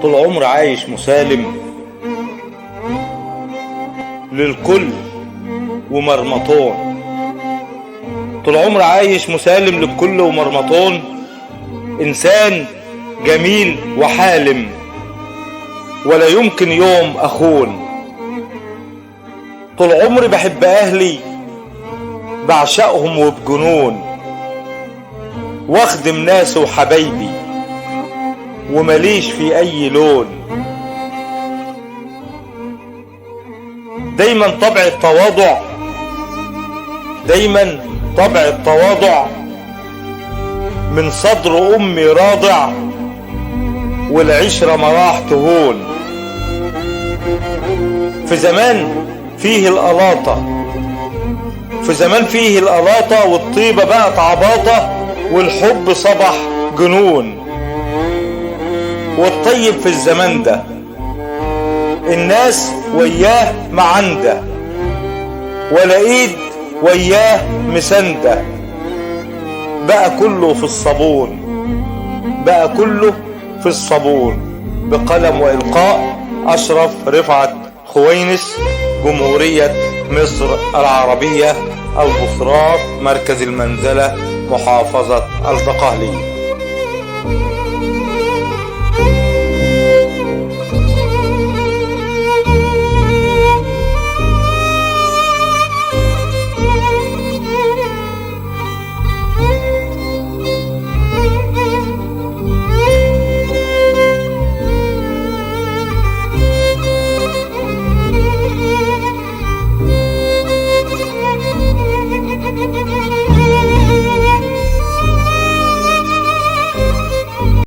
طول عمر عايش مسالم للكل ومرمطون. طول عمر عايش مسالم للكل ومرمطون، إنسان جميل وحالم ولا يمكن يوم أخون. طول عمري بحب أهلي بعشقهم وبجنون، واخدم ناس وحبايبي ومليش في أي لون. دايما طبع التواضع، دايما طبع التواضع من صدر أمي راضع، والعشرة مراح تهون. في زمان فيه القلاطة، في زمان فيه القلاطة، والطيبة بقت عباطة، والحب صبح جنون. والطيب في الزمان ده الناس وياه معندة، ولا ايد وياه مسندة. بقى كله في الصابون، بقى كله في الصابون. بقلم وإلقاء أشرف رفعت خوينس، جمهورية مصر العربية، البصرات، مركز المنزلة، محافظة الدقهلية.